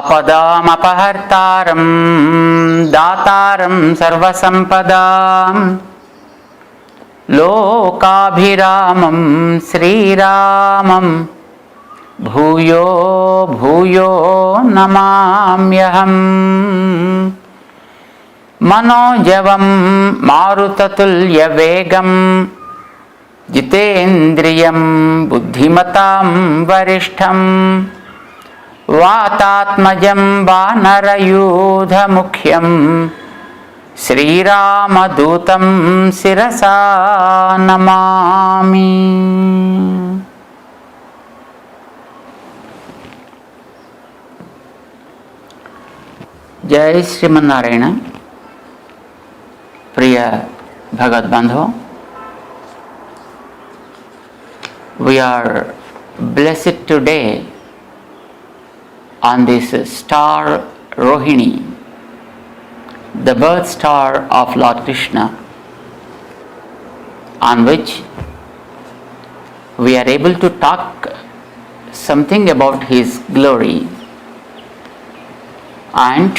आपदामपहर्तारं दातारं सर्वसम्पदां लोकाभिरामं श्रीरामं भूयो भूयो नमाम्यहम्। मनोजवं मारुततुल्यवेगं जितेन्द्रियं बुद्धिमतां वरिष्ठं वातात्मजं वानरयूथमुख्यं श्रीरामदूतं शिरसा नमामि। जय श्रीमन्नारायण। प्रिय भगवत बांधव, we are blessed today on this star Rohini, the birth star of Lord Krishna, on which we are able to talk something about his glory, and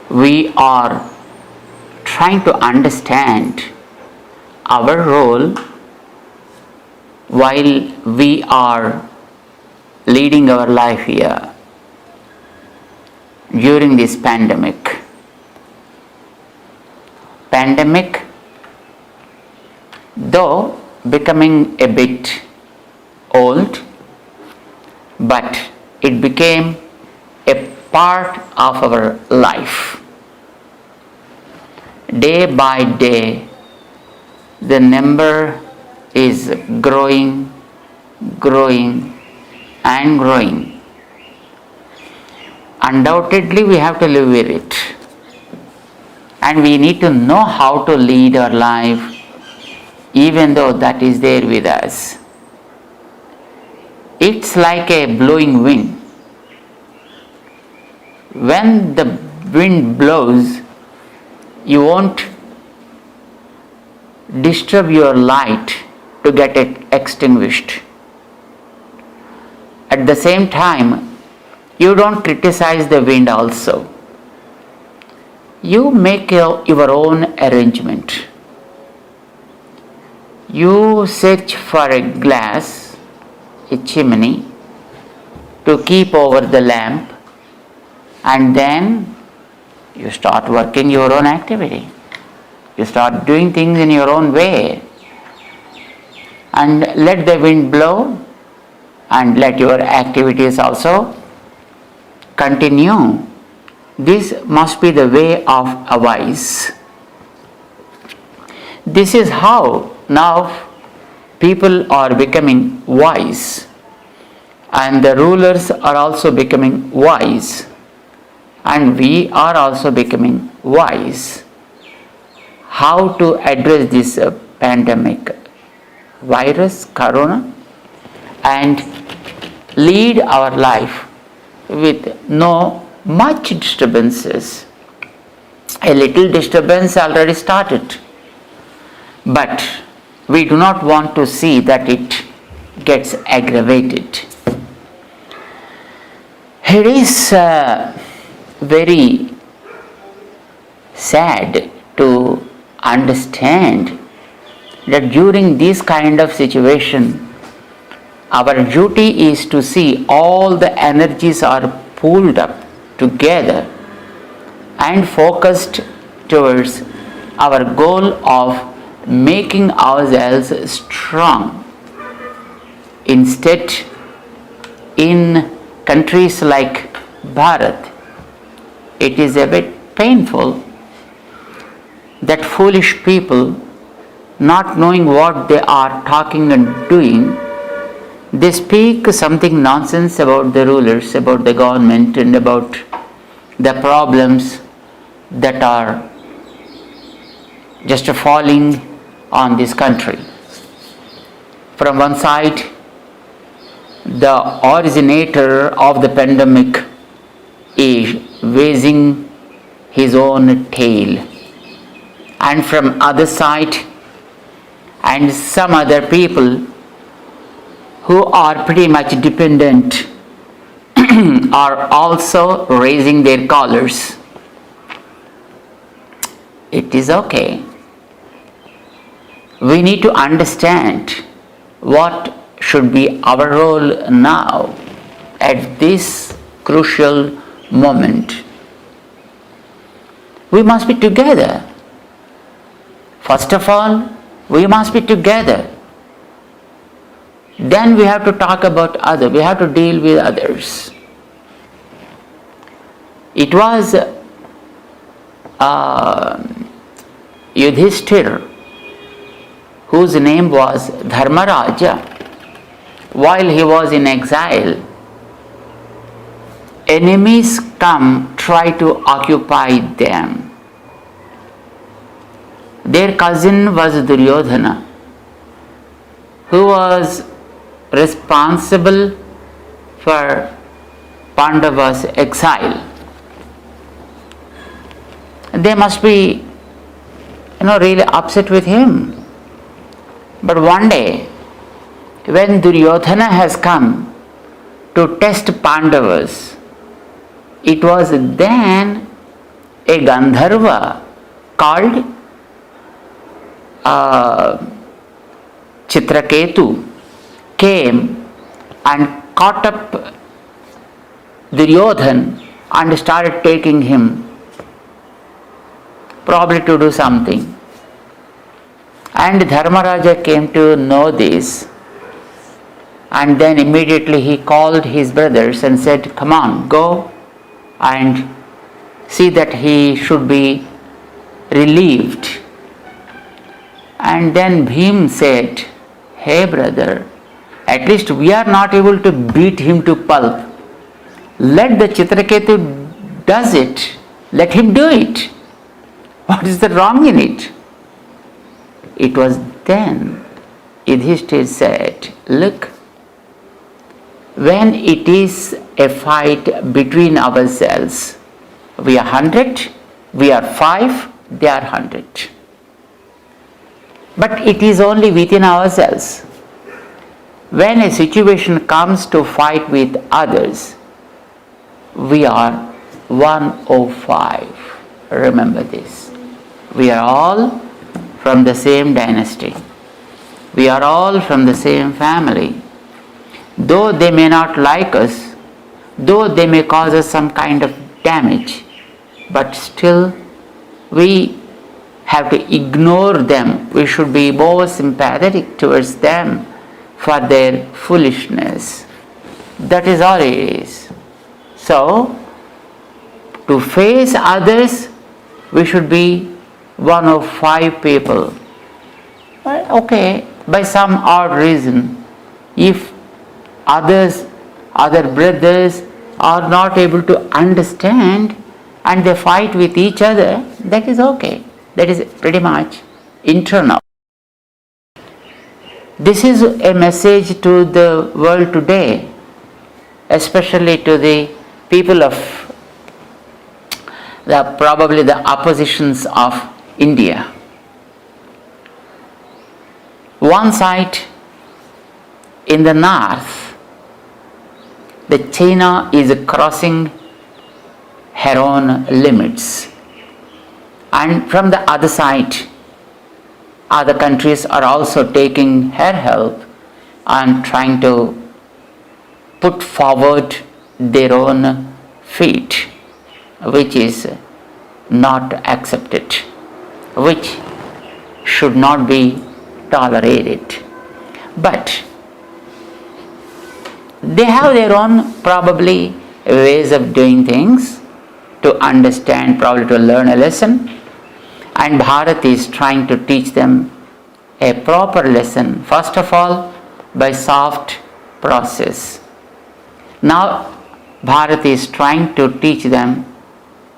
we are trying to understand our role while we are leading our life here during this pandemic. Pandemic, though becoming a bit old, but it became a part of our life. Day by day, the number is growing and growing. Undoubtedly, we have to live with it, and we need to know how to lead our life, even though that is there with us. It's like a blowing wind. When the wind blows, you won't disturb your light to get it extinguished. At the same time, you don't criticize the wind also. You make your own arrangement. You search for a glass, a chimney, to keep over the lamp, and then you start working your own activity. You start doing things in your own way, and let the wind blow, and let your activities also continue. This must be the way of a wise. This is how now people are becoming wise, and the rulers are also becoming wise, and we are also becoming wise. How to address this pandemic virus, corona, and lead our life with no much disturbances. A little disturbance already started, but we do not want to see that it gets aggravated. It is very sad to understand that during this kind of situation, our duty is to see all the energies are pulled up together and focused towards our goal of making ourselves strong. Instead, in countries like Bharat, it is a bit painful that foolish people, not knowing what they are talking and doing, they speak something nonsense about the rulers, about the government, and about the problems that are just falling on this country. From one side, the originator of the pandemic is wagging his own tail, and from other side, and some other people who are pretty much dependent are also raising their collars. It is okay. We need to understand what should be our role now at this crucial moment. We must be together. First of all, we must be together. Then we have to talk about others. We have to deal with others. It was Yudhishthir, whose name was Dharmaraja. While he was in exile, enemies try to occupy them. Their cousin was Duryodhana, who was responsible for Pandava's exile. They must be, really upset with him. But one day, when Duryodhana has come to test Pandavas, it was then a Gandharva called Chitraketu came and caught up Duryodhana and started taking him, probably to do something. And Dharmaraja came to know this, and then immediately he called his brothers and said, "Come on, go and see that he should be relieved." And then Bhim said, "Hey brother, at least we are not able to beat him to pulp. Let the Chitraketu does it. Let him do it. What is the wrong in it?" It was then Yudhishthir said, "Look, when it is a fight between ourselves, we are 100, we are 5, they are 100. But it is only within ourselves. When a situation comes to fight with others, we are 105. Remember this. We are all from the same dynasty. We are all from the same family. Though they may not like us, though they may cause us some kind of damage, but still we have to ignore them. We should be more sympathetic towards them for their foolishness. That is all it is. So, to face others, we should be one of 5 people. Well, okay, by some odd reason, if other brothers are not able to understand and they fight with each other, that is okay. That is pretty much internal. This is a message to the world today, especially to the people of probably the oppositions of India. One side in the north, the China is crossing her own limits, and from the other side, other countries are also taking her help and trying to put forward their own feet, which is not accepted, which should not be tolerated. But they have their own probably ways of doing things to understand, probably to learn a lesson, and Bharat is trying to teach them a proper lesson, first of all by soft process. Now Bharat is trying to teach them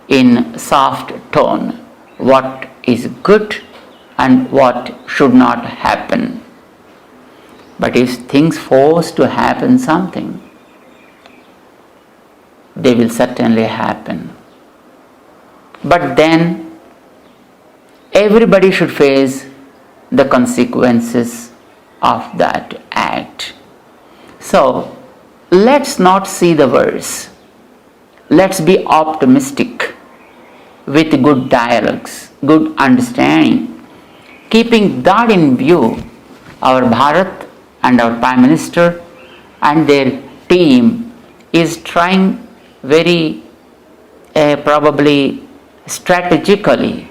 in soft tone what is good and what should not happen. But if things force to happen something, they will certainly happen. But then everybody should face the consequences of that act. So let's not see the worst. Let's be optimistic with good dialogues, good understanding. Keeping that in view, our Bharat and our Prime Minister and their team is trying very probably strategically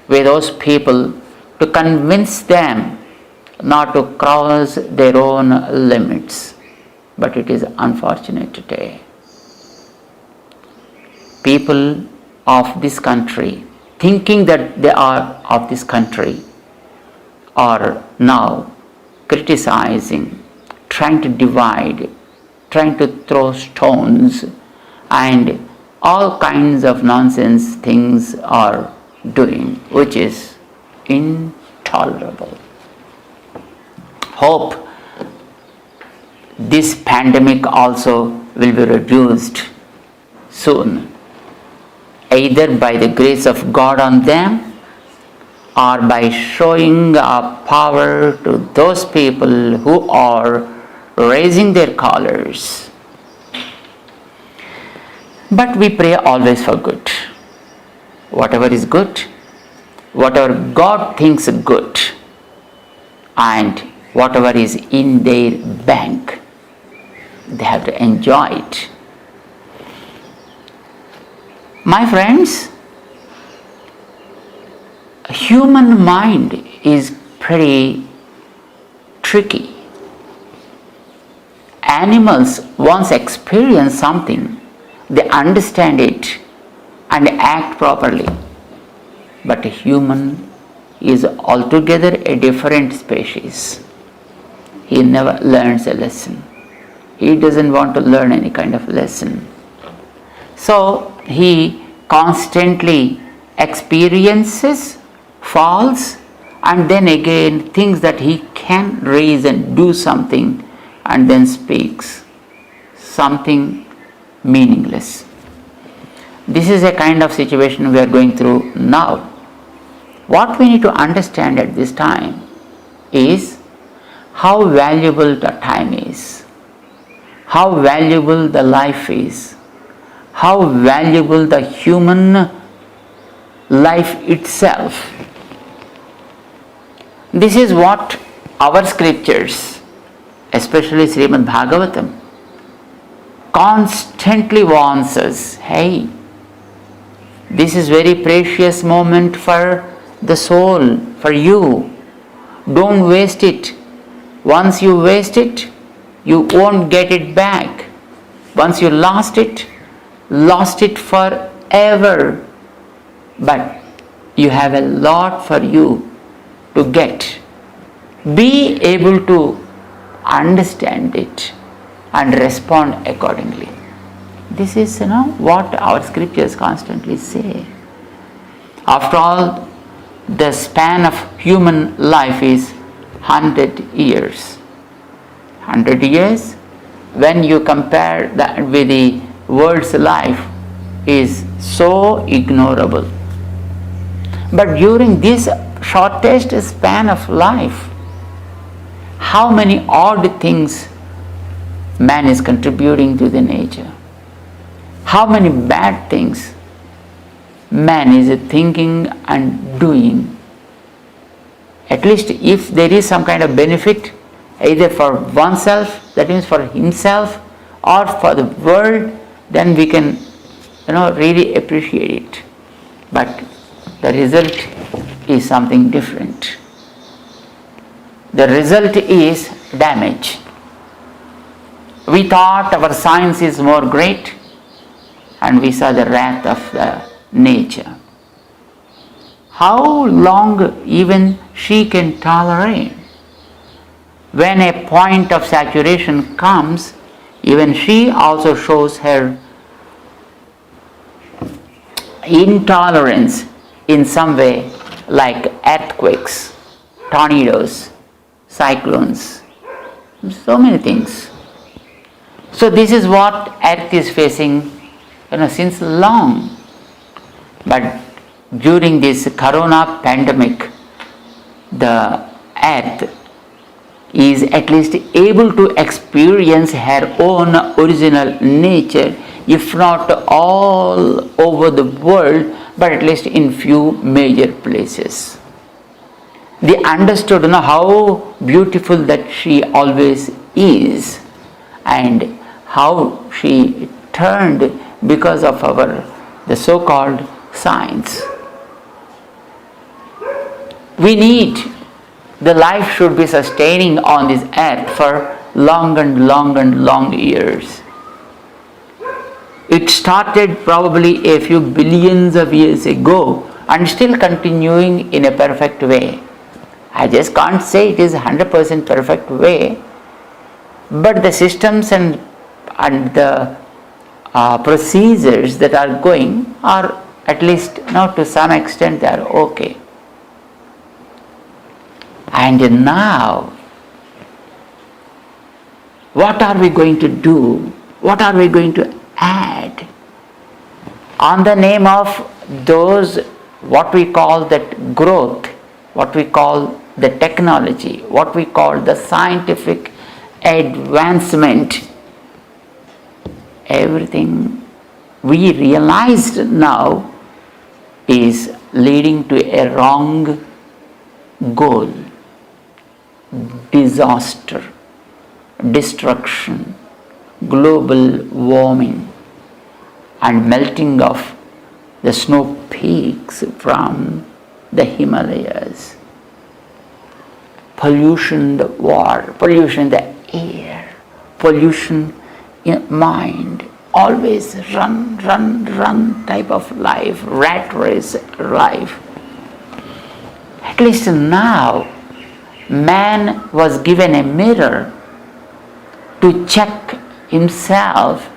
with those people to convince them not to cross their own limits. But it is unfortunate today. People of this country, thinking that they are of this country, are now criticizing, trying to divide, trying to throw stones, and all kinds of nonsense things are doing, which is intolerable. Hope this pandemic also will be reduced soon, either by the grace of God on them or by showing our power to those people who are raising their collars. But we pray always for good. Whatever is good, whatever God thinks good, and whatever is in their bank, they have to enjoy it. My friends, human mind is pretty tricky. Animals once experience something, they understand it and act properly. But a human is altogether a different species. He never learns a lesson. He doesn't want to learn any kind of lesson. So he constantly experiences, falls, and then again thinks that he can raise and do something, and then speaks something meaningless. This is a kind of situation we are going through now. What we need to understand at this time is how valuable the time is, how valuable the life is, how valuable the human life itself. This is what our scriptures, especially Srimad Bhagavatam, constantly warns us. Hey, this is very precious moment for the soul, for you. Don't waste it. Once you waste it, you won't get it back. Once you lost it forever. But you have a lot for you to get. Be able to understand it and respond accordingly. This is what our scriptures constantly say. After all, the span of human life is 100 years. 100 years, when you compare that with the world's life, is so ignorable. But during this shortest span of life, how many odd things man is contributing to the nature? How many bad things man is thinking and doing? At least if there is some kind of benefit, either for oneself, that means for himself, or for the world, then we can really appreciate it. But the result is something different. The result is damage. We thought our science is more great, and we saw the wrath of the nature. How long even she can tolerate? When a point of saturation comes, even she also shows her intolerance in some way, like earthquakes, tornadoes, cyclones, so many things. So this is what earth is facing since long. But during this corona pandemic, the earth is at least able to experience her own original nature, if not all over the world, but at least in few major places. They understood how beautiful that she always is and how she turned because of the so-called science. We need, the life should be sustaining on this earth for long and long and long years. It started probably a few billions of years ago and still continuing in a perfect way. I just can't say it is 100% perfect way, but the systems and the procedures that are going are at least to some extent they are okay. And now, what are we going to do? What are we going to add on the name of those what we call that growth, what we call the technology, what we call the scientific advancement? Everything we realized now is leading to a wrong goal. Disaster, destruction, global warming, and melting of the snow peaks from the Himalayas, pollution the water, pollution the air, pollution in mind, always run type of life, rat race life. At least now, man was given a mirror to check himself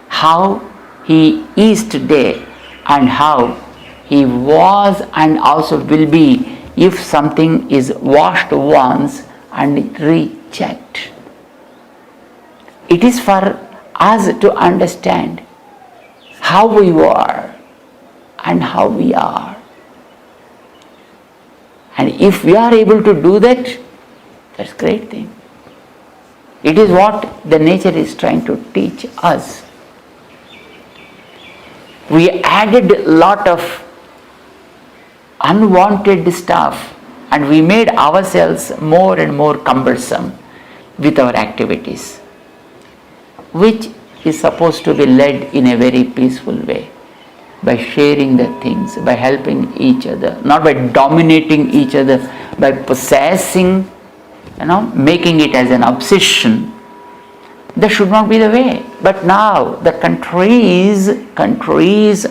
how he is today and how he was and also will be if something is washed once and rechecked. It is for us to understand how we were and how we are. And if we are able to do that, that's a great thing. It is what the nature is trying to teach us. We added a lot of unwanted stuff and we made ourselves more and more cumbersome with our activities, which is supposed to be led in a very peaceful way, by sharing the things, by helping each other, not by dominating each other, by possessing, making it as an obsession. That should not be the way. But now the countries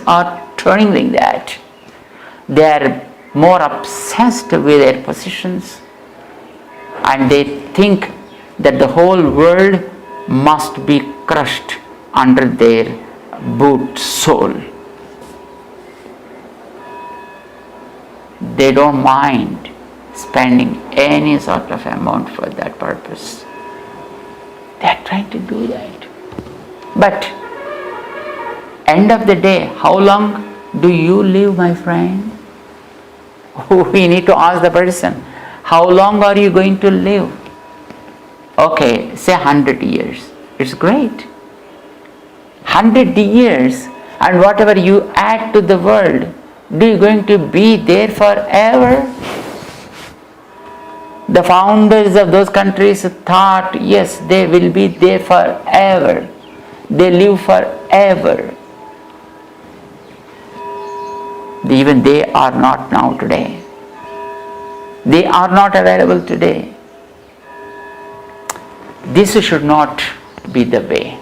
are turning like that. They are more obsessed with their positions and they think that the whole world must be crushed under their boot sole. They don't mind spending any sort of amount for that purpose. They are trying to do that. But end of the day, how long do you live, my friend? We need to ask the person, how long are you going to live? Okay, say 100 years. It's great. 100 years, and whatever you add to the world, do you going to be there forever? The founders of those countries thought, yes, they will be there forever. They live forever. Even they are not now today. They are not available today. This should not be the way.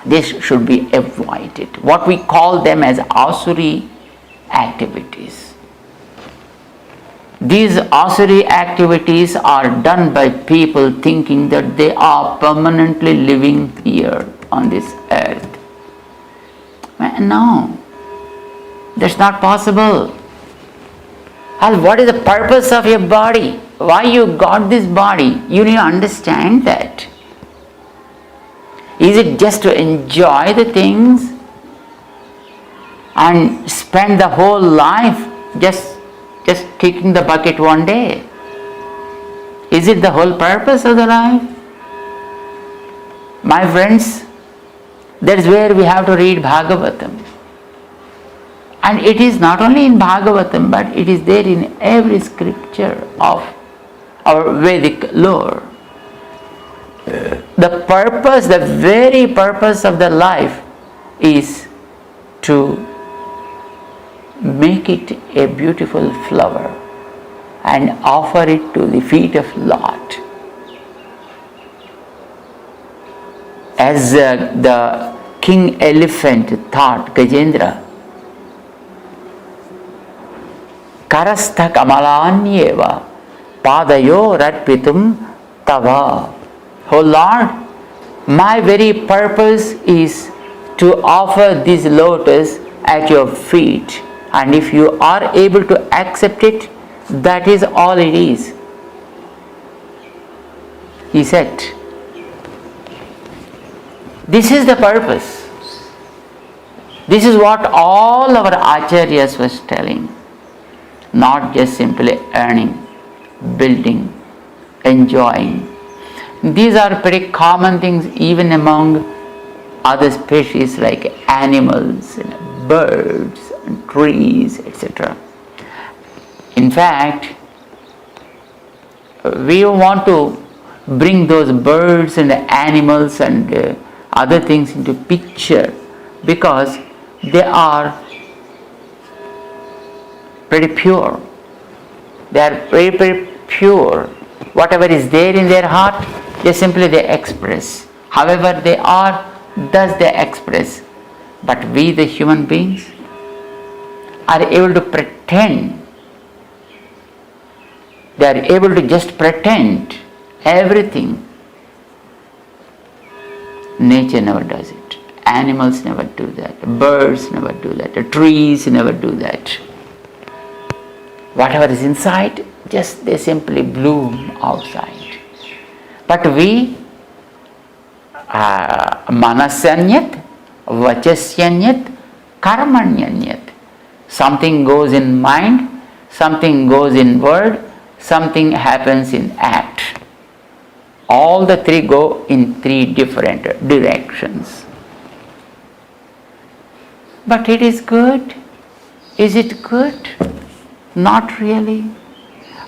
This should be avoided. What we call them as asuri activities. These asuri activities are done by people thinking that they are permanently living here on this earth. No, that's not possible. And what is the purpose of your body? Why you got this body? You need to understand that. Is it just to enjoy the things and spend the whole life just kicking the bucket one day? Is it the whole purpose of the life? My friends, that is where we have to read Bhagavatam. And it is not only in Bhagavatam, but it is there in every scripture of our Vedic lore. The purpose, the very purpose of the life is to make it a beautiful flower and offer it to the feet of Lord. As the king elephant thought, Gajendra, Karastha kamalanyeva padayo ratpitum tava. Oh Lord, my very purpose is to offer this lotus at your feet, and if you are able to accept it, that is all it is. He said, this is the purpose. This is what all our acharyas was telling. Not just simply earning, building, enjoying. These are pretty common things even among other species like animals, birds, and trees, etc. In fact, we want to bring those birds and animals and other things into picture because they are pretty pure. They are very, very pure. Whatever is there in their heart, they express. However they are, thus they express. But we, the human beings, are able to pretend. They are able to just pretend everything. Nature never does it. Animals never do that. Birds never do that. The trees never do that. Whatever is inside, just they simply bloom outside. But we, manasanyat, vachasanyat, karmanyanyat. Something goes in mind, something goes in word, something happens in act. All the three go in three different directions. But it is good. Is it good? Not really.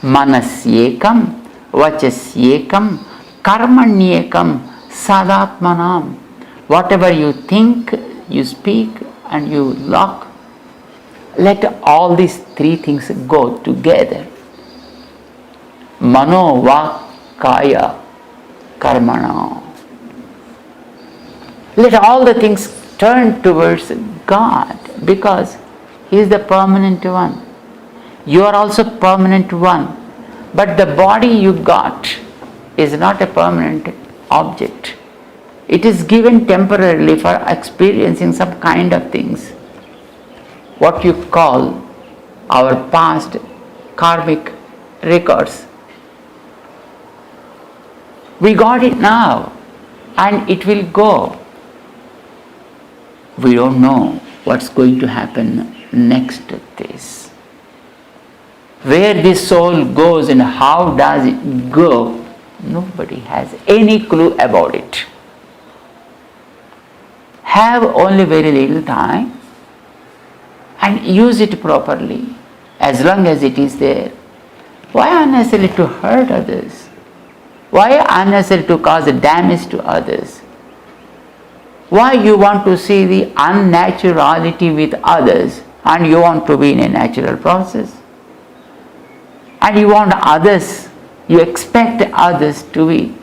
Manasyekam, vachasyekam, karmanyekam, sadatmanam. Whatever you think, you speak, and you lock, let all these three things go together. Mano, vak, kaya, karmana. Let all the things turn towards God because He is the permanent one. You are also permanent one. But the body you got is not a permanent object. It is given temporarily for experiencing some kind of things. What you call our past karmic records. We got it now and it will go. We don't know what's going to happen next to this. Where this soul goes and how does it go, nobody has any clue about it. Have only very little time and use it properly as long as it is there. Why unnecessarily to hurt others? Why unnecessary to cause damage to others? Why you want to see the unnaturality with others and you want to be in a natural process? And you want others, you expect others to be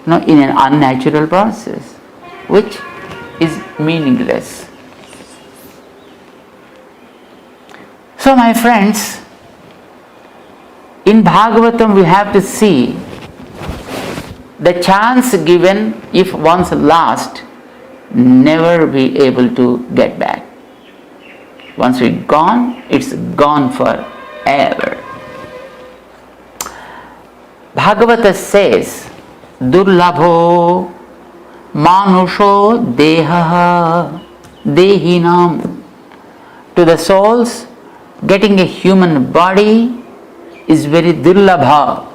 in an unnatural process, which is meaningless. So my friends, in Bhagavatam we have to see the chance given, if once lost, never be able to get back. Once it's gone, it's gone forever. Bhagavata says, Durlabho manusho deha dehinam. To the souls, getting a human body is very durlabha,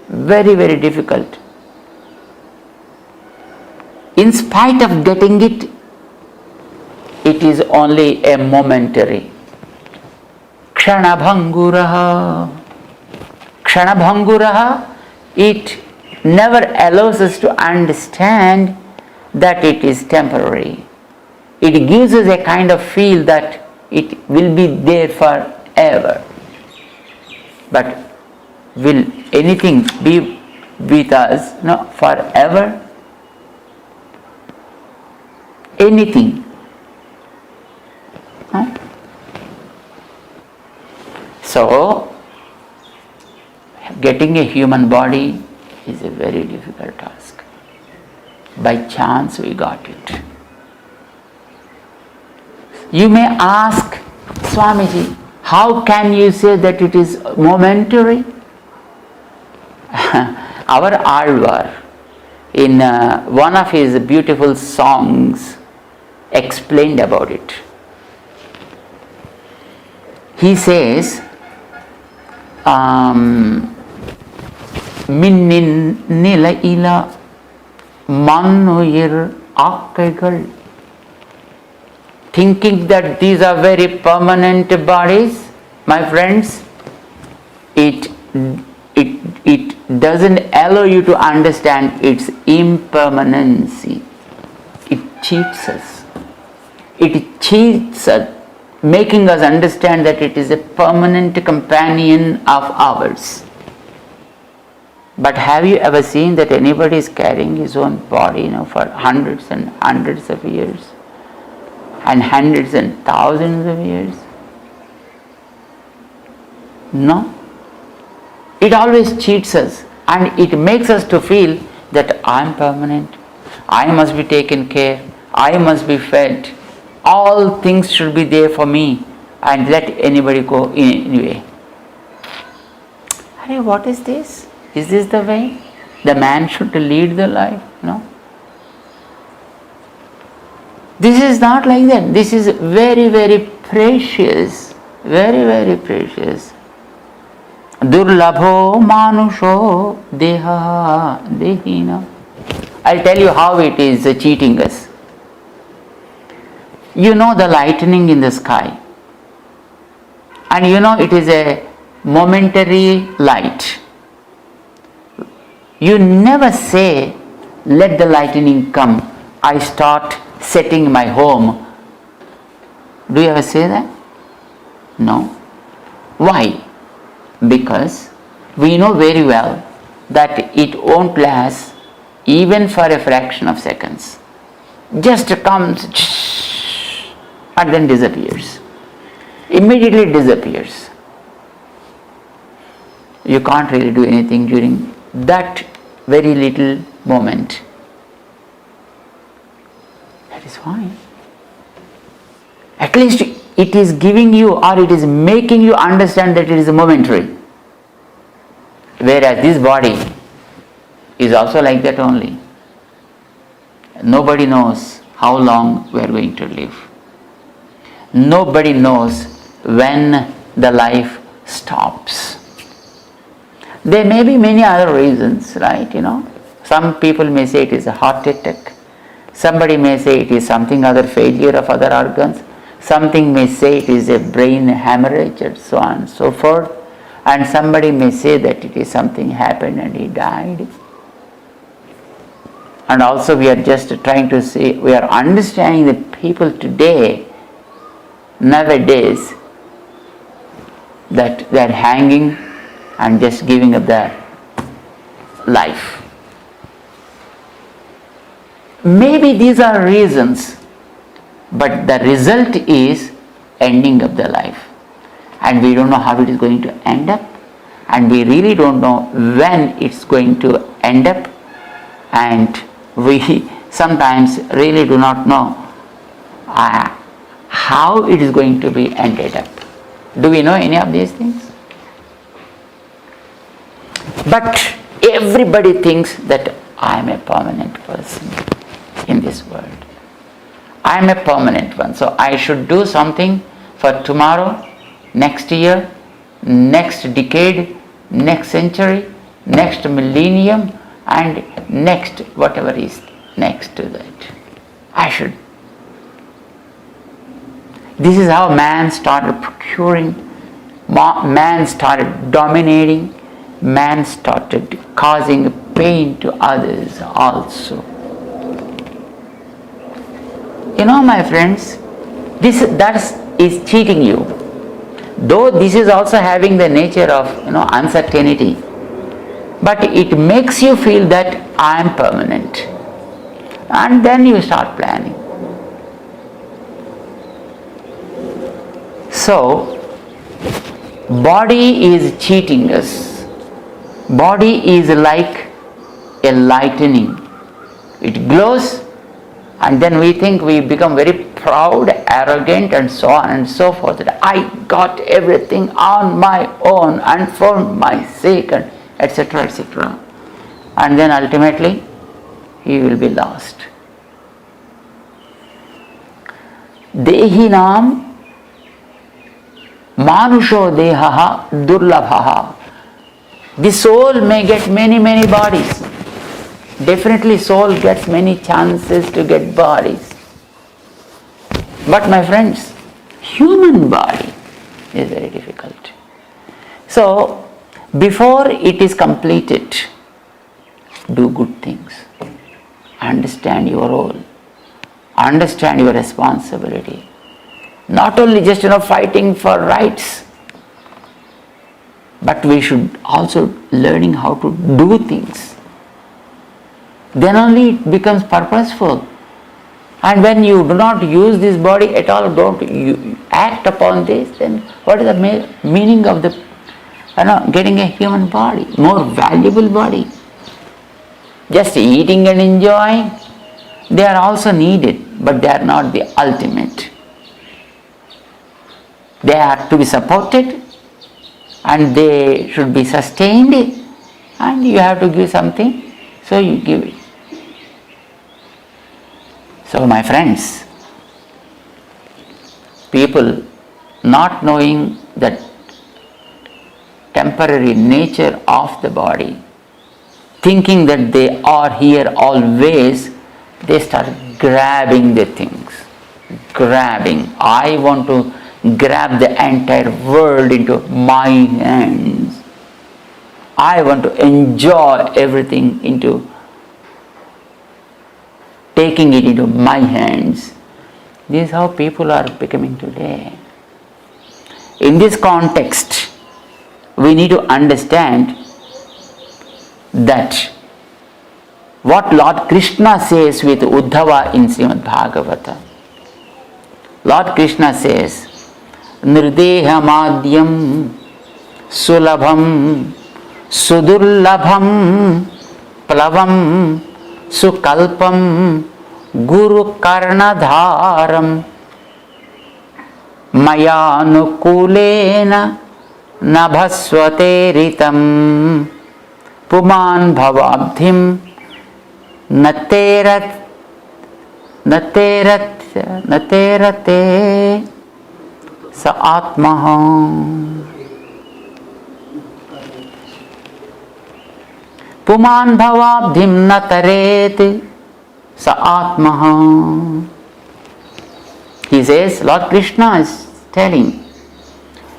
very, very difficult. In spite of getting it, it is only a momentary. Kshanabhanguraha. Kshanabhanguraha, it never allows us to understand that it is temporary. It gives us a kind of feel that it will be there forever. But will anything be with us forever? Anything? No? So, getting a human body is a very difficult task. By chance we got it. You may ask, Swamiji, how can you say that it is momentary? Our Alvar, in one of his beautiful songs, explained about it. He says, Minnin Nilaila Manuyir Akaigal. Thinking that these are very permanent bodies, my friends, it doesn't allow you to understand its impermanency. It cheats us. It cheats us, making us understand that it is a permanent companion of ours. But have you ever seen that anybody is carrying his own body, for hundreds and hundreds of years? And hundreds and thousands of years? No. It always cheats us, and it makes us to feel that I am permanent, I must be taken care, I must be fed, all things should be there for me, and let anybody go anyway. Hey, what is this? Is this the way the man should lead the life? No. This is not like that. This is very, very precious. Very, very precious. Durlabho manusho deha dehina. I'll tell you how it is cheating us. You know the lightning in the sky. And you know it is a momentary light. You never say, let the lightning come, I start setting my home. Do you ever say that? No. Why? Because we know very well that it won't last even for a fraction of seconds. Just comes and then disappears. Immediately disappears. You can't really do anything during that very little moment. That is fine. At least it is giving you, or it is making you understand that it is momentary. Whereas this body is also like that only. Nobody knows how long we are going to live. Nobody knows when the life stops. There may be many other reasons, right? Some people may say it is a heart attack. Somebody may say it is something other, failure of other organs. Something may say it is a brain hemorrhage and so on and so forth. And somebody may say that it is something happened and he died. And also we are just trying to say, we are understanding that people today, nowadays, that they are hanging and just giving up their life. Maybe these are reasons, but the result is ending of the life. And we don't know how it is going to end up, and we really don't know when it's going to end up, and we sometimes really do not know how it is going to be ended up. Do we know any of these things? But everybody thinks that I am a permanent person in this world. I am a permanent one, so I should do something for tomorrow, next year, next decade, next century, next millennium, and next whatever is next to that. I should. This is how man started procuring, man started dominating, man started causing pain to others also. My friends, that is cheating you. Though this is also having the nature of uncertainty, but it makes you feel that I am permanent, and then you start planning. So, body is cheating us. Body is like a lightning. It glows, and then we think we become very proud, arrogant, and so on and so forth. That I got everything on my own and for my sake, and etc., etc. And then ultimately, he will be lost. Dehinam manusho dehaha durlabhaha. The soul may get many bodies. Definitely soul gets many chances to get bodies. But my friends, human body is very difficult. So, before it is completed, do good things. Understand your role. Understand your responsibility. Not only just fighting for rights, but we should also learning how to do things. Then only it becomes purposeful. And when you do not use this body at all, don't you act upon this, then what is the meaning of the getting a human body, more valuable body? Just eating and enjoying, they are also needed, but they are not the ultimate. They are to be supported, and they should be sustained, and you have to give something, so you give it. So my friends, people not knowing that temporary nature of the body, thinking that they are here always, they start grabbing the things. Grabbing. I want to grab the entire world into my hands. I want to enjoy everything into taking it into my hands. This is how people are becoming today. In this context, we need to understand that what Lord Krishna says with Uddhava in Srimad Bhagavata. Lord Krishna says, Nirdehamadhyam sulabham sudurlabham plavam sukalpam guru karnadharam mayanukulena nabhasvateritam puman bhavabdhim naterate sa atmaha. Puman bhavabdhim nataret sa atmaha. He says, Lord Krishna is telling,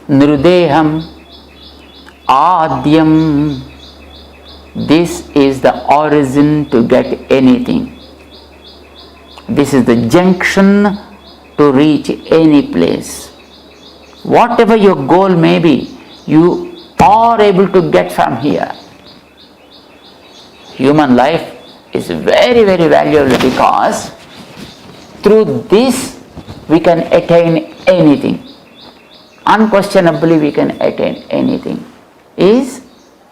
Nrudeham Adyam. This is the origin to get anything. This is the junction to reach any place. Whatever your goal may be, you are able to get from here. Human life is very valuable because through this we can attain anything. Unquestionably we can attain anything. Is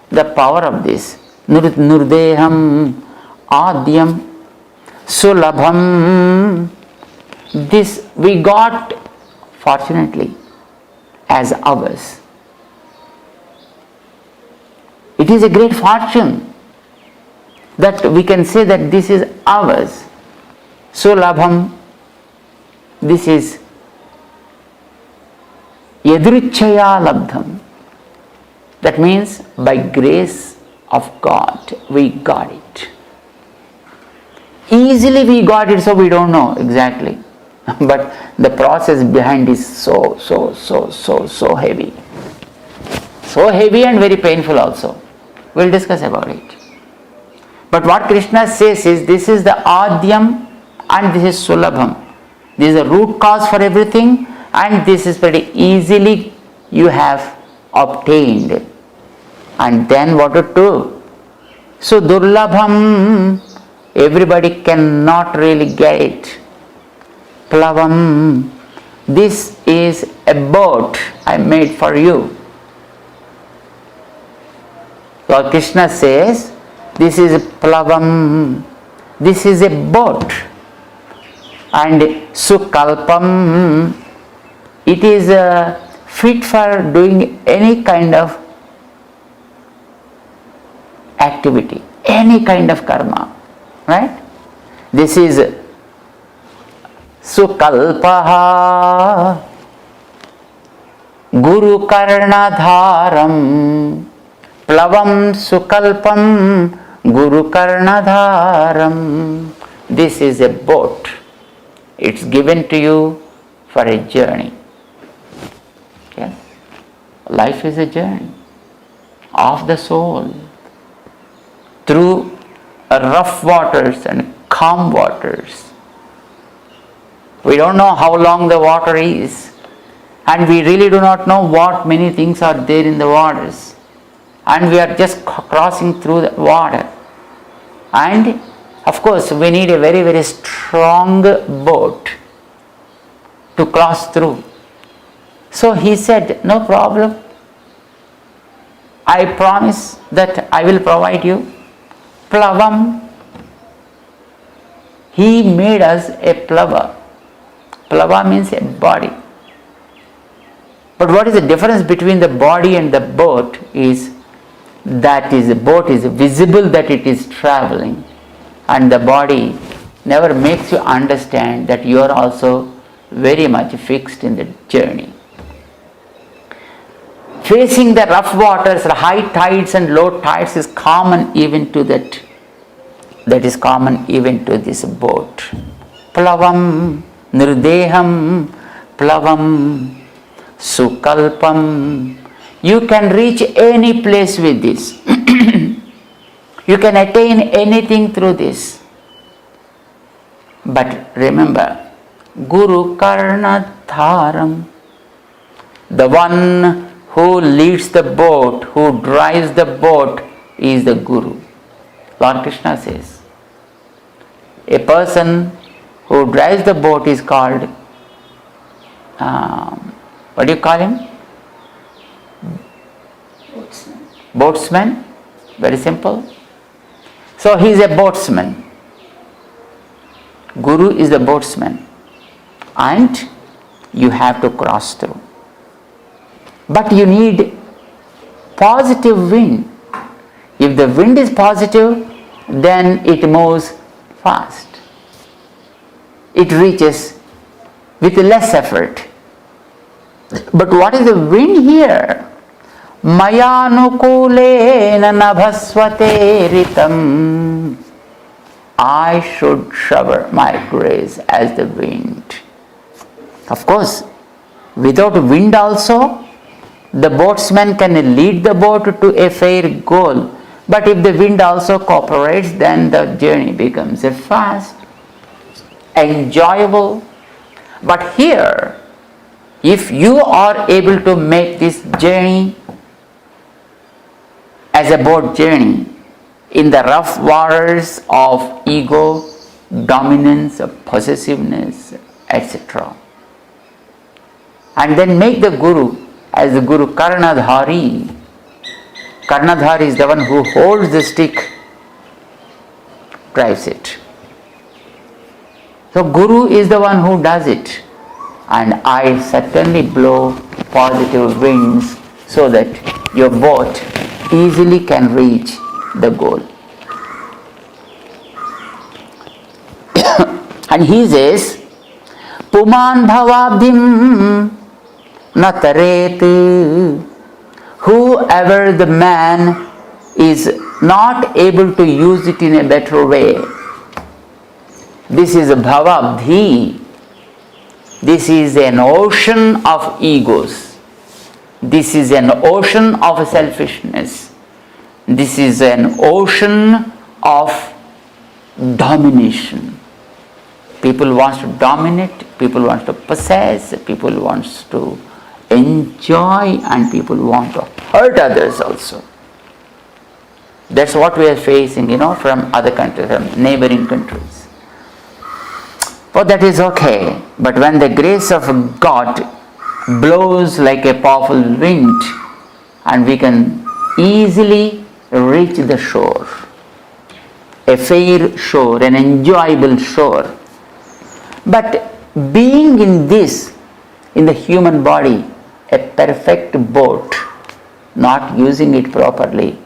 the power of this. Nurdeham Adyam Sulabham. This we got fortunately as ours. It is a great fortune that we can say that this is ours. Sulabham, this is Yadrichaya Labdham. That means by grace of God, we got it. Easily we got it, so we don't know exactly. But the process behind is so heavy. So heavy and very painful also. We'll discuss about it. But what Krishna says is, this is the Adyam and this is Sulabham. This is the root cause for everything, and this is pretty easily you have obtained. And then what to do? So Durlabham, everybody cannot really get it. Plavam, this is a boat I made for you. Lord Krishna says, this is Plavam, this is a boat. And Sukalpam, it is fit for doing any kind of activity, any kind of karma, right? This is Sukalpaha Guru Karnadharam, Plavam Sukalpam Guru Karnadharam. This is a boat. It's given to you for a journey. Yes? Life is a journey of the soul through rough waters and calm waters. We don't know how long the water is, and we really do not know what many things are there in the waters, and we are just crossing through the water. And of course we need a very, very strong boat to cross through. So he said, no problem, I promise that I will provide you. Plavam, he made us a plava. Plava means a body. But what is the difference between the body and the boat is that the boat is visible that it is traveling, and the body never makes you understand that you are also very much fixed in the journey. Facing the rough waters, the high tides and low tides is common even to that. That is common even to this boat. Plavam, Nirdeham, Plavam, Sukalpam. You can reach any place with this. You can attain anything through this. But remember, Guru Karnadharam, the one who leads the boat, who drives the boat, is the Guru. Lord Krishna says, a person who drives the boat is called, what do you call him? Boatsman. Very simple. So he is a boatsman. Guru is the boatsman, and you have to cross through. But you need positive wind. If the wind is positive, then it moves fast. It reaches with less effort. But what is the wind here? Mayanukulena nabhasvate ritam. I should shower my grace as the wind. Of course, without wind also, the boatsman can lead the boat to a fair goal. But if the wind also cooperates, then the journey becomes a fast, enjoyable. But here, if you are able to make this journey as a boat journey in the rough waters of ego, dominance, possessiveness, etc., and then make the Guru as the Guru Karnadhari. Karnadhari is the one who holds the stick, drives it. So Guru is the one who does it, and I certainly blow positive winds so that your boat easily can reach the goal. And he says, Puman bhavabdhim nataret. whoever the man is not able to use it in a better way, this is a bhavabdhi. This is an ocean of egos. This is an ocean of selfishness. This is an ocean of domination. People want to dominate, people want to possess, people want to enjoy, and people want to hurt others also. That's what we are facing, from other countries, from neighboring countries. But that is okay. But when the grace of God blows like a powerful wind, and we can easily reach the shore, a fair shore, an enjoyable shore. But being in the human body, a perfect boat, not using it properly,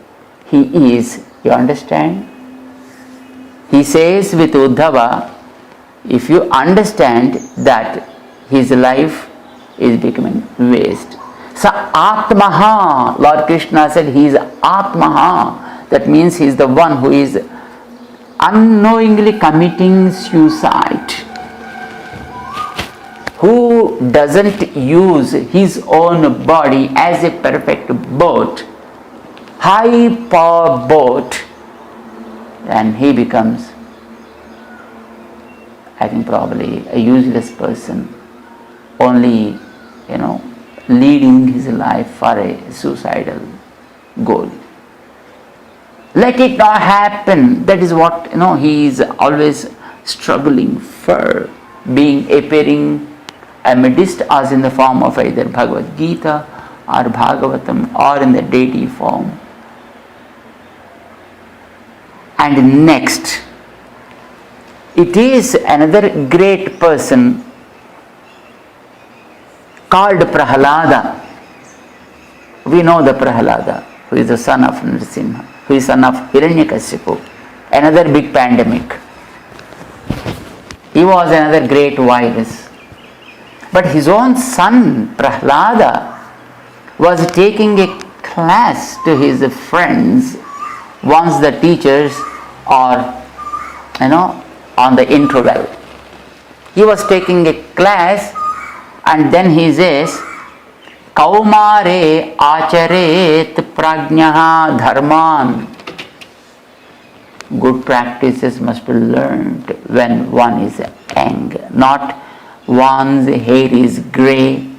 he is, you understand? He says with Uddhava, if you understand that his life is becoming waste. Sa Atmaha, Lord Krishna said he is Atmaha. That means he is the one who is unknowingly committing suicide. Who doesn't use his own body as a perfect boat, high power boat, then he becomes, I think, probably a useless person, only, leading his life for a suicidal goal. Let it not happen. That is what, he is always struggling for, appearing amidst us in the form of either Bhagavad Gita or Bhagavatam or in the deity form. And next, it is another great person called Prahalada. We know the Prahalada, who is the son of Nrsimha, who is son of Hiranyakashipu, another big pandemic. He was another great virus. But his own son, Prahlada, was taking a class to his friends once the teachers are, on the interval. He was taking a class, and then he says, Kaumare acharet prajnaha dharman. Good practices must be learned when one is young, not one's hair is grey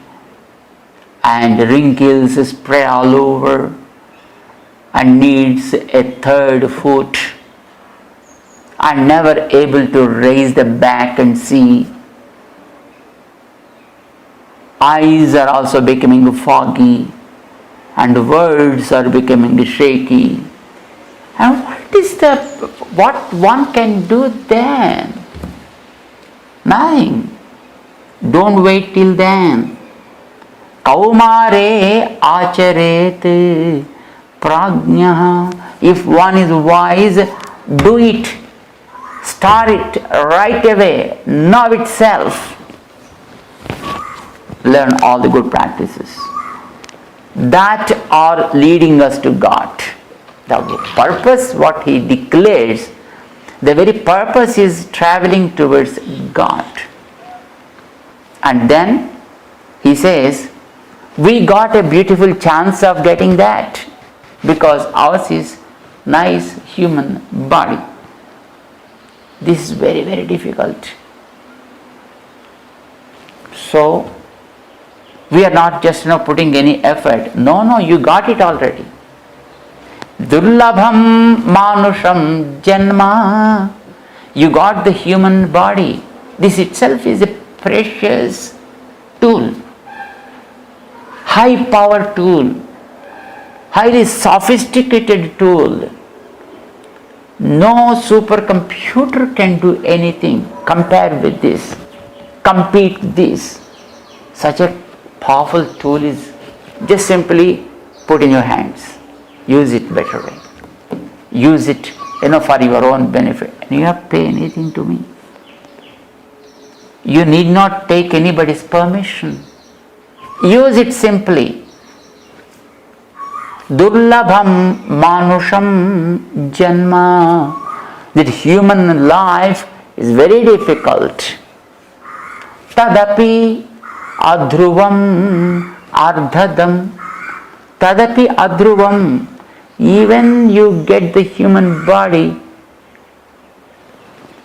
and wrinkles spread all over and needs a third foot and never able to raise the back and see. Eyes are also becoming foggy and words are becoming shaky. And what one can do then? Nothing. Don't wait till then. Kaumare acharet prajnaha. If one is wise, do it. Start it right away, now itself. Learn all the good practices that are leading us to God. The purpose, what he declares, the very purpose is traveling towards God. And then he says, we got a beautiful chance of getting that because ours is nice human body. This is very, very difficult. So, we are not just putting any effort. No, you got it already. Durlabham manusham janma. You got the human body. This itself is a precious tool. High power tool. Highly sophisticated tool. No supercomputer can do anything compared with this, compete this. Such a powerful tool is just simply put in your hands. Use it better way. Use it, for your own benefit. And you have to pay anything to me. You need not take anybody's permission. Use it simply. Durlabham manusham janma. That human life is very difficult. Tadapi adhruvam ardhadam. Tadapi adhruvam. Even you get the human body,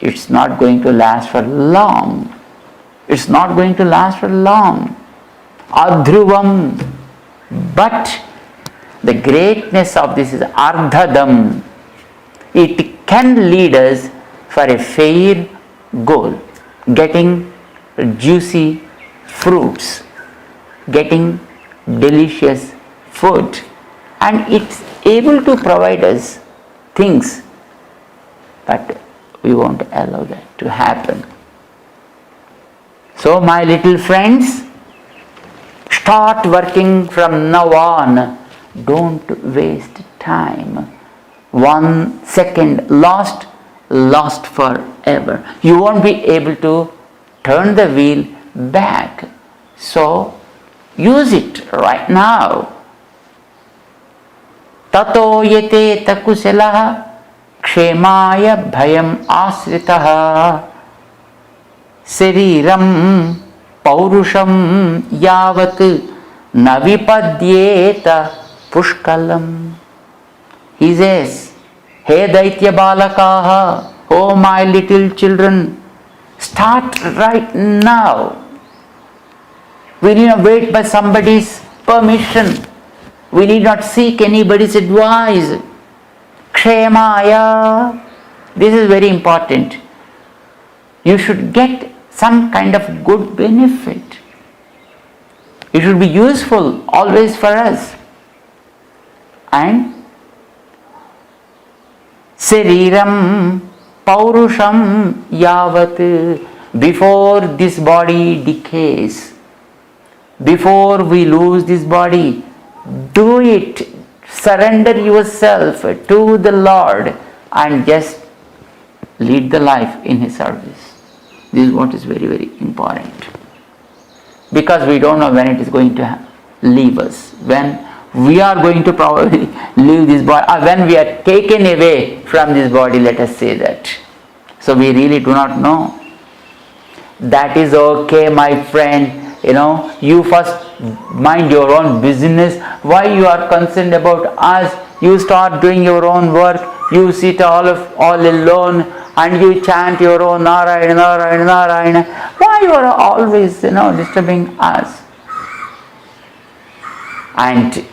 it's not going to last for long. It's not going to last for long. Adhruvam. But the greatness of this is ardhadam. It can lead us for a fair goal. Getting juicy fruits. Getting delicious food. And it's able to provide us things. But we won't allow that to happen. So my little friends, start working from now on. Don't waste time. 1 second lost forever. You won't be able to turn the wheel back. So use it right now. Tato yete takuselaha kshemaya bhayam asritaha Sariram paurusham yavat navipadyeta pushkalam. He says, Hey Daitya Balakaha, oh my little children, start right now. We need not wait by somebody's permission. We need not seek anybody's advice. Kshemaya. This is very important. You should get some kind of good benefit. It should be useful always for us. And Sariram Paurusham Yavat. Before this body decays, before we lose this body, do it. Surrender yourself to the Lord and just lead the life in His service. This is what is very, very important. Because we don't know when it is going to leave us. When we are going to probably leave this body, or when we are taken away from this body, let us say that. So we really do not know. That is okay, my friend. You first mind your own business. Why you are concerned about us? You start doing your own work. You sit all alone and you chant your own Narayana, Narayana, Narayana. Why you are always disturbing us? And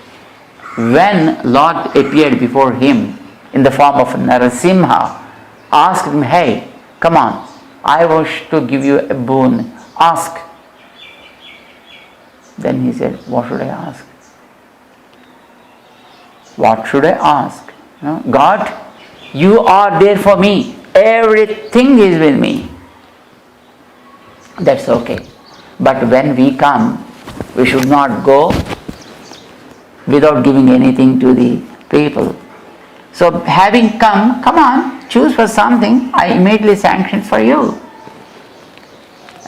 when Lord appeared before him in the form of Narasimha, asked him, hey, come on, I wish to give you a boon. Ask. Then he said, what should I ask? What should I ask? God, you are there for me. Everything is with me. That's okay. But when we come, we should not go without giving anything to the people. So having come on, choose for something, I immediately sanction for you.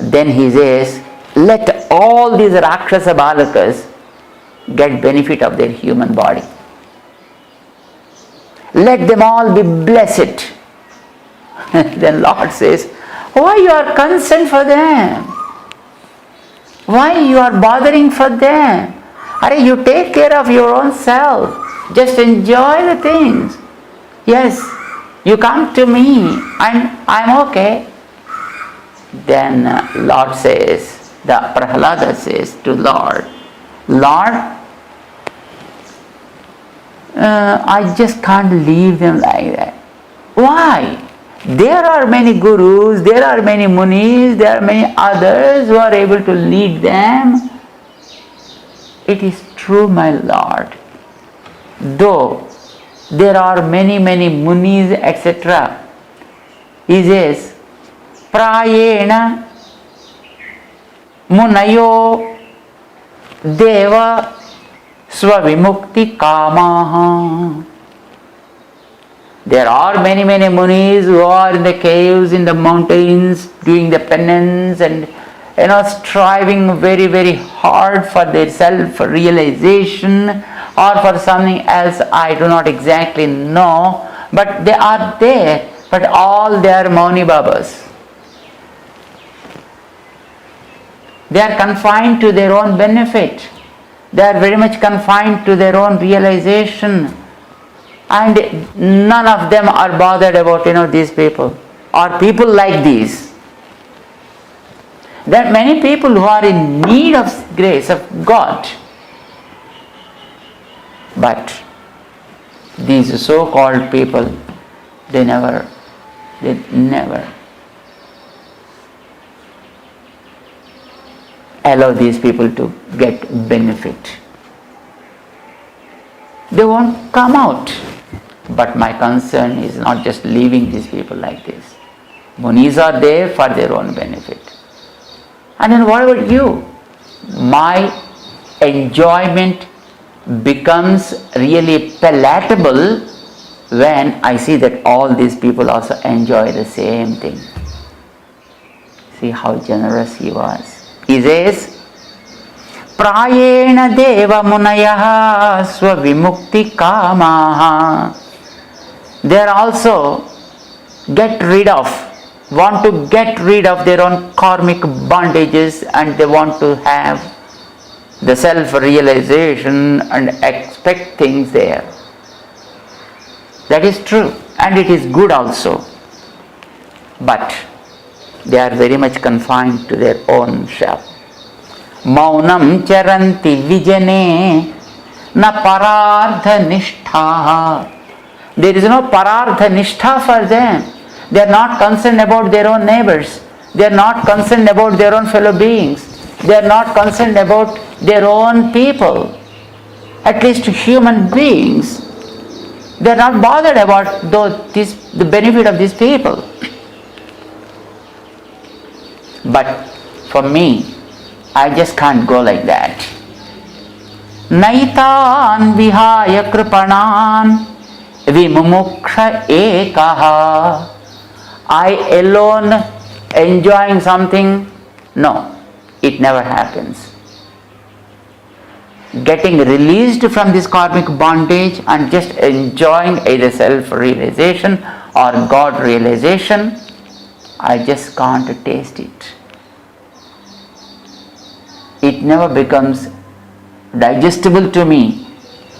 Then he says, let all these Rakshasa Balakas get benefit of their human body. Let them all be blessed. Then Lord says, why you are concerned for them? Why you are bothering for them? You take care of your own self. Just enjoy the things. Yes, you come to me and I'm okay. Then Lord says, the Prahlada says to Lord, I just can't leave them like that. Why? There are many gurus, there are many munis, there are many others who are able to lead them. It is true, my Lord. Though there are many munis, etc. He says, Prayena Munayo Deva Svavimukti Kamaha. There are many munis who are in the caves, in the mountains, doing the penance and striving very hard for their self-realization, or for something else, I do not exactly know, but they are there, but all they are Mauni Babas. They are confined to their own benefit. They are very much confined to their own realization. And none of them are bothered about, these people or people like these. There are many people who are in need of grace of God. But these so-called people, they never allow these people to get benefit. They won't come out. But my concern is not just leaving these people like this. Munis are there for their own benefit. And then what about you? My enjoyment becomes really palatable when I see that all these people also enjoy the same thing. See how generous he was. He says, Prayena deva munayaha svavimukti kamaha. They are also want to get rid of their own karmic bondages, and they want to have the self-realization and expect things there. That is true, and it is good also. But they are very much confined to their own self. Maunam charanti vijane na parardha nishtha. There is no parardha nishtha for them. They are not concerned about their own neighbors. They are not concerned about their own fellow beings. They are not concerned about their own people. At least human beings. They are not bothered about the benefit of these people. But for me, I just can't go like that. Naitan vihaya kripanan vimumuksha ekaha. I alone enjoying something? No, it never happens. Getting released from this karmic bondage and just enjoying either self-realization or God realization, I just can't taste it. It never becomes digestible to me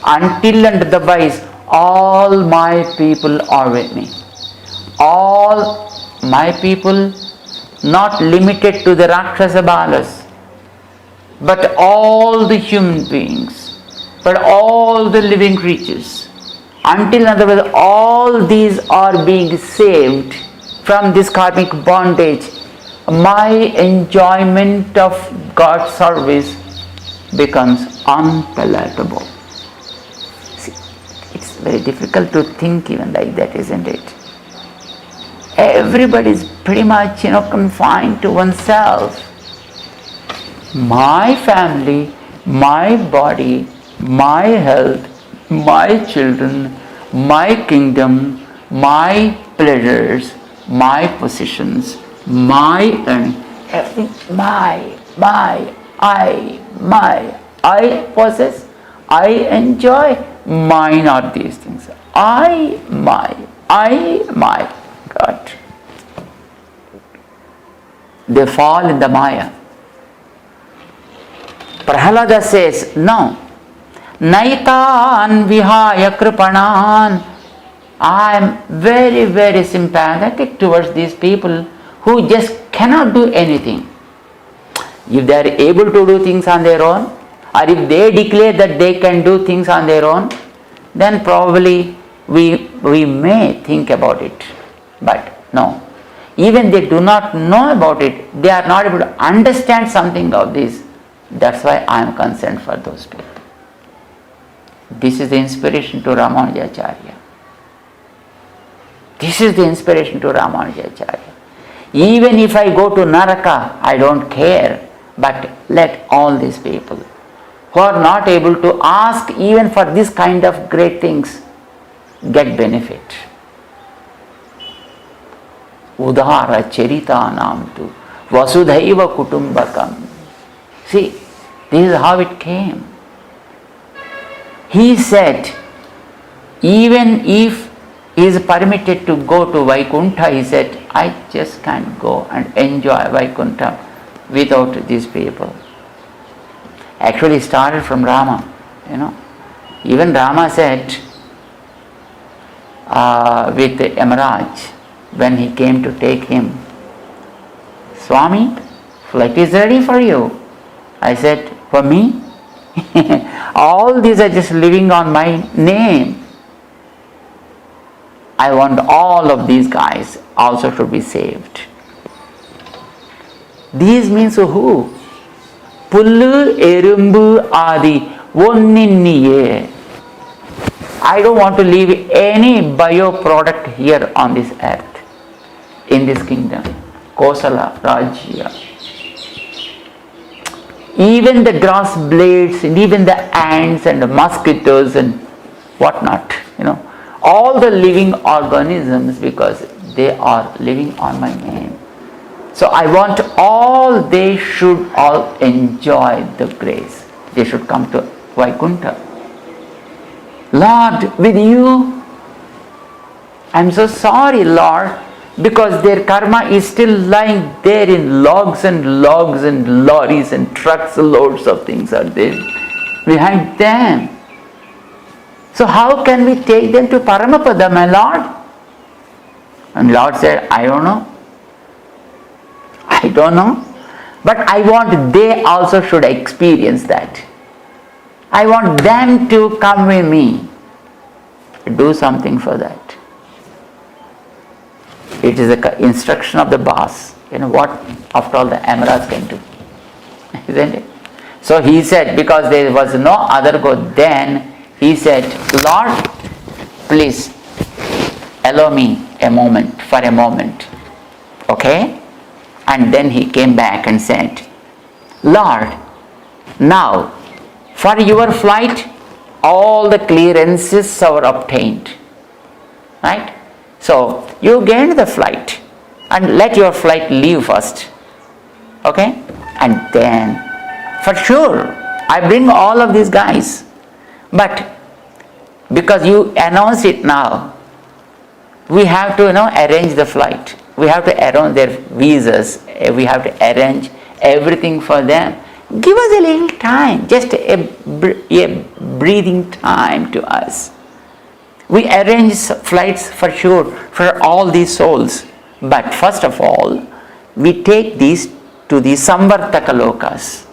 until and otherwise all my people are with me. All my people, not limited to the Rakshasa Balas, but all the human beings, but all the living creatures, until and otherwise all these are being saved from this karmic bondage, my enjoyment of God's service becomes unpalatable. See, it's very difficult to think even like that, isn't it? Everybody is pretty much, confined to oneself. My family, my body, my health, my children, my kingdom, my pleasures, my possessions, my I possess, I enjoy, mine are these things. My God. They fall in the Maya. Prahalada says, no. Naitan vihaya kripanan. I am very, very sympathetic towards these people who just cannot do anything. If they are able to do things on their own, or if they declare that they can do things on their own, then probably we may think about it. But no. Even they do not know about it, they are not able to understand something of this. That's why I am concerned for those people. This is the inspiration to Ramanujacharya. This is the inspiration to Ramanujacharya. Even if I go to Naraka, I don't care. But let all these people who are not able to ask even for this kind of great things get benefit. Udhara charitanam tu vasudhaiva kutumbakam. See, this is how it came. He said, even if he is permitted to go to Vaikuntha, he said, I just can't go and enjoy Vaikuntha without these people. Actually started from Rama, Even Rama said with Yamaraj, when he came to take him, Swami, flight is ready for you. I said, for me? All these are just living on my name. I want all of these guys also to be saved. These means who? Pullu, Erumbu, Adi, Onninniye. I don't want to leave any bioproduct here on this earth, in this kingdom. Kosala, Rajya. Even the grass blades, and even the ants and the mosquitoes and whatnot, all the living organisms, because they are living on my name. So I want they should all enjoy the grace. They should come to Vaikuntha. Lord, with you, I'm so sorry, Lord, because their karma is still lying there in logs and lorries and trucks, loads of things are there behind them. So how can we take them to Paramapada, my Lord? And Lord said, I don't know. But I want they also should experience that. I want them to come with me. Do something for that. It is the instruction of the boss. What after all the Amaras can do. Isn't it? So he said, because there was no other god, then he said, Lord, please allow me for a moment. Okay? And then he came back and said, Lord, now for your flight, all the clearances are obtained. Right? So you gained the flight and let your flight leave first. Okay? And then, for sure, I bring all of these guys. But because you announced it now, we have to arrange the flight. We have to arrange their visas. We have to arrange everything for them. Give us a little time, just a breathing time to us. We arrange flights for sure for all these souls. But first of all, we take these to the Samvartaka Lokas.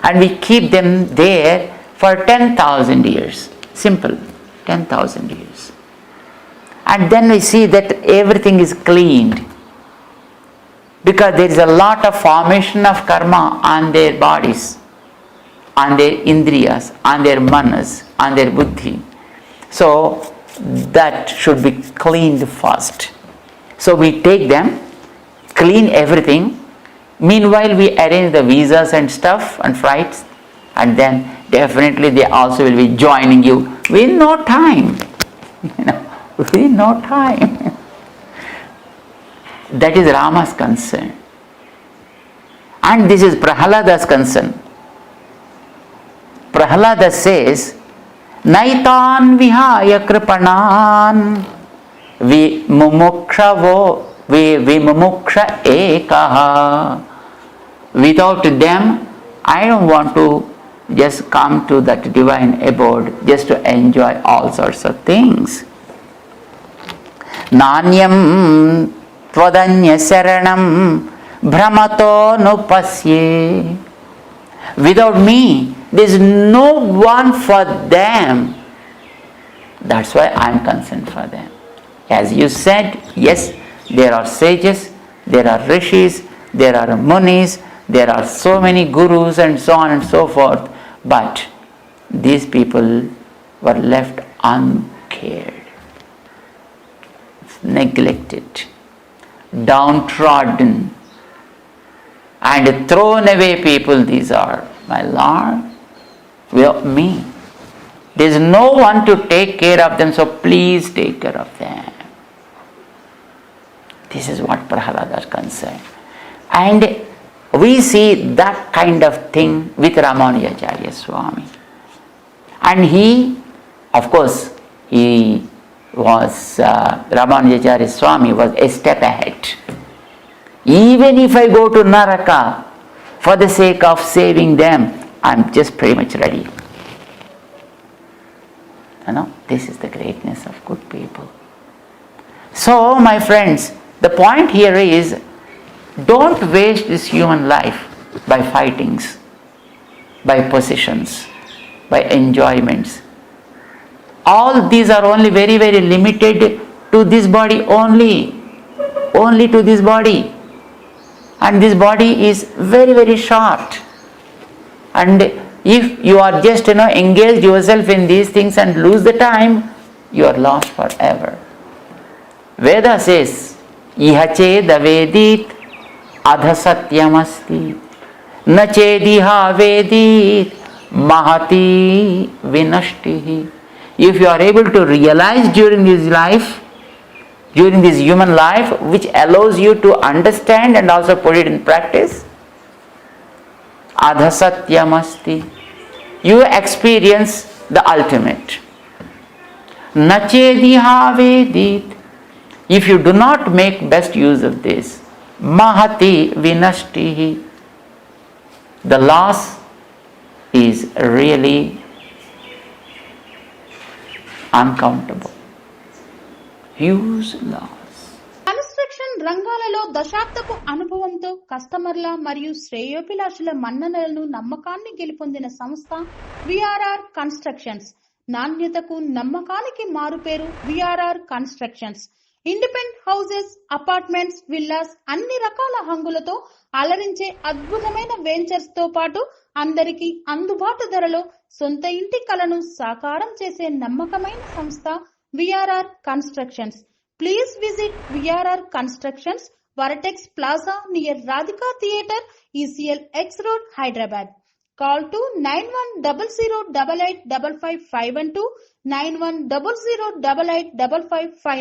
And we keep them there for 10,000 years. Simple, 10,000 years. And then we see that everything is cleaned. Because there is a lot of formation of karma on their bodies, on their indriyas, on their manas, on their buddhi. So that should be cleaned first. So we take them, clean everything. Meanwhile, we arrange the visas and stuff and flights, and then definitely they also will be joining you within no time. Within no time. That is Rama's concern. And this is Prahalada's concern. Prahalada says, Naitan vihaya kripanan vimumuksha ekaha. Without them, I don't want to just come to that divine abode just to enjoy all sorts of things. Nanyam Tvadanya Saranam Brahmato Nupasye. Without me, there is no one for them. That's why I am concerned for them. As you said, yes, there are sages, there are rishis, there are munis, there are so many gurus and so on and so forth, but these people were left uncared, neglected, downtrodden, and thrown away people. These are, my Lord, without me. There is no one to take care of them, so please take care of them. This is what Prahalada is concerned. And we see that kind of thing with Ramanujacharya Swami. And he, of course, he was, Ramanujacharya Swami was a step ahead. Even if I go to Naraka for the sake of saving them, I'm just pretty much ready. You know, this is the greatness of good people. So, my friends, the point here is, don't waste this human life by fightings, by positions, by enjoyments. All these are only very, very limited to this body only to this body. And this body is very, very short. And if you are just, engage yourself in these things and lose the time, you are lost forever. Veda says, iha cheda vedit adha satyamasti na chediha vedit mahati vinashtihi. If you are able to realize during this life, during this human life, which allows you to understand and also put it in practice, adha satyamasti, you experience the ultimate. Na chediha vedit. If you do not make best use of this, mahati vinashtihi, the loss is really uncountable. Huge loss. Construction రంగాలలో దశాబ్దపు అనుభవంతో కస్టమర్ల మరియు శ్రేయోభిలాషుల మన్ననలను నమ్మకాన్ని గెలుపొందిన సంస్థ VRR constructions. నాణ్యతకు నమ్మకానికి మారుపేరు VRR constructions. Independent houses, apartments, villas అన్ని రకాల హంగులతో అలరించే అద్భుతమైన వెంచర్స్ తో పాటు అందరికీ అందుబాటు ధరలో సొంత ఇంటి కలను సాకారం చేసే నమ్మకమైన సంస్థ VRR constructions. Please visit VRR Constructions, Varatex Plaza near Radhika Theatre, ECL X Road, Hyderabad. Call to 9100885551 9100885559.